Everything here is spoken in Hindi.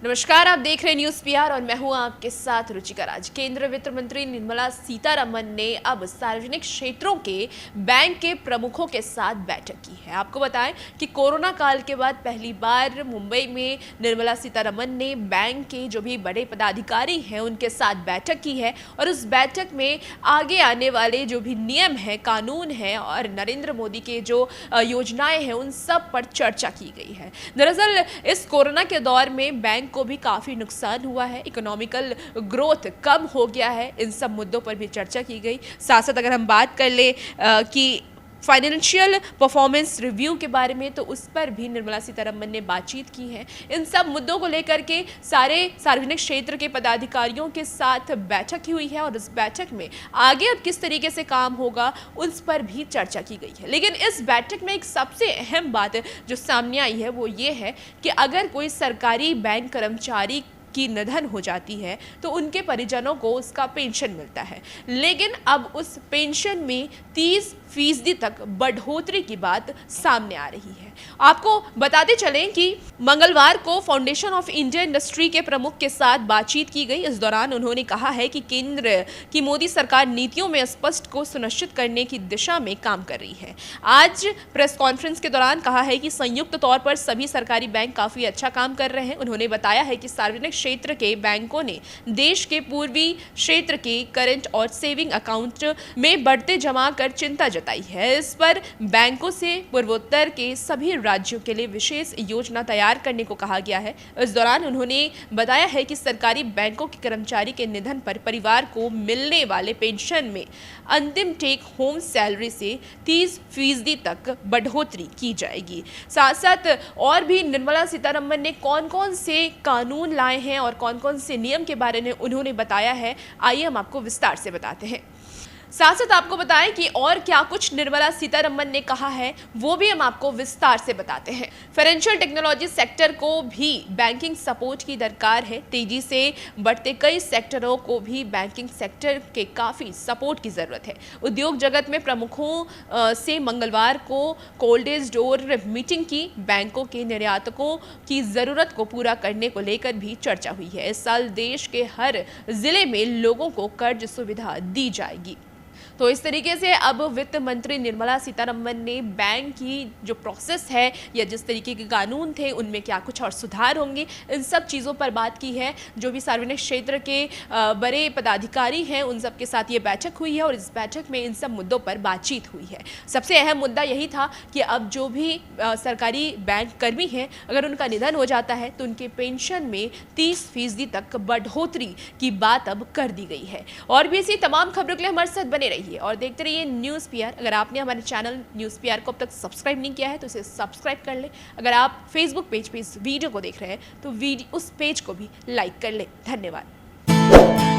नमस्कार, आप देख रहे हैं न्यूज़ पीआर और मैं हूं आपके साथ रुचिका राज। केंद्रीय वित्त मंत्री निर्मला सीतारमण ने अब सार्वजनिक क्षेत्रों के बैंक के प्रमुखों के साथ बैठक की है। आपको बताएं कि कोरोना काल के बाद पहली बार मुंबई में निर्मला सीतारमण ने बैंक के जो भी बड़े पदाधिकारी हैं उनके साथ बैठक की है और उस बैठक में आगे आने वाले जो भी नियम हैं, कानून हैं और नरेंद्र मोदी के जो योजनाएं हैं उन सब पर चर्चा की गई है। दरअसल इस कोरोना के दौर में बैंक को भी काफ़ी नुकसान हुआ है, इकोनॉमिकल ग्रोथ कम हो गया है, इन सब मुद्दों पर भी चर्चा की गई। साथ साथ अगर हम बात कर ले कि फाइनेंशियल परफॉर्मेंस रिव्यू के बारे में, तो उस पर भी निर्मला सीतारमण ने बातचीत की है। इन सब मुद्दों को लेकर के सारे सार्वजनिक क्षेत्र के पदाधिकारियों के साथ बैठक की हुई है और इस बैठक में आगे अब किस तरीके से काम होगा उस पर भी चर्चा की गई है। लेकिन इस बैठक में एक सबसे अहम बात जो सामने आई है वो ये है कि अगर कोई सरकारी बैंक कर्मचारी की निधन हो जाती है तो उनके परिजनों को उसका पेंशन मिलता है, लेकिन अब उस पेंशन में 30% तक बढ़ोतरी की बात सामने आ रही है। आपको बताते चलें कि मंगलवार को फाउंडेशन ऑफ इंडिया इंडस्ट्री के प्रमुख के साथ बातचीत की गई। इस दौरान उन्होंने कहा है कि केंद्र की मोदी सरकार नीतियों में स्पष्ट को सुनिश्चित करने की दिशा में काम कर रही है। आज प्रेस कॉन्फ्रेंस के दौरान कहा है कि संयुक्त तौर पर सभी सरकारी बैंक काफी अच्छा काम कर रहे हैं। उन्होंने बताया है कि सार्वजनिक क्षेत्र के बैंकों ने देश के पूर्वी क्षेत्र के करंट और सेविंग अकाउंट में बढ़ते जमा कर चिंता जताई है। इस पर बैंकों से पूर्वोत्तर के सभी राज्यों के लिए विशेष योजना तैयार करने को कहा गया है। इस दौरान उन्होंने बताया है कि सरकारी बैंकों के कर्मचारी के निधन पर परिवार को मिलने वाले पेंशन में अंतिम टेक होम सैलरी से 30% तक बढ़ोतरी की जाएगी। साथ साथ और भी निर्मला सीतारमण ने कौन कौन से कानून लाए हैं और कौन कौन से नियम के बारे में उन्होंने बताया है, आइए हम आपको विस्तार से बताते हैं। साथ साथ आपको बताएं कि और क्या कुछ निर्मला सीतारमण ने कहा है वो भी हम आपको विस्तार से बताते हैं। फाइनेंशियल टेक्नोलॉजी सेक्टर को भी बैंकिंग सपोर्ट की दरकार है। तेजी से बढ़ते कई सेक्टरों को भी बैंकिंग सेक्टर के काफ़ी सपोर्ट की ज़रूरत है। उद्योग जगत में प्रमुखों से मंगलवार को कोल्ड स्टोर मीटिंग की बैंकों के निर्यातकों की ज़रूरत को पूरा करने को लेकर भी चर्चा हुई है। इस साल देश के हर जिले में लोगों को कर्ज सुविधा दी जाएगी। तो इस तरीके से अब वित्त मंत्री निर्मला सीतारमण ने बैंक की जो प्रोसेस है या जिस तरीके के कानून थे उनमें क्या कुछ और सुधार होंगे, इन सब चीज़ों पर बात की है। जो भी सार्वजनिक क्षेत्र के बड़े पदाधिकारी हैं उन सब के साथ ये बैठक हुई है और इस बैठक में इन सब मुद्दों पर बातचीत हुई है। सबसे अहम मुद्दा यही था कि अब जो भी सरकारी बैंक कर्मी हैं अगर उनका निधन हो जाता है तो उनके पेंशन में 30% तक बढ़ोतरी की बात अब कर दी गई है। और भी ऐसी तमाम खबरों के लिए हमारे साथ बने रहिए और देखते रहिए न्यूज़ पीआर। अगर आपने हमारे चैनल न्यूज़ पीआर को अब तक सब्सक्राइब नहीं किया है तो इसे सब्सक्राइब कर ले। अगर आप फेसबुक पेज पे इस वीडियो को देख रहे हैं तो उस पेज को भी लाइक कर ले। धन्यवाद।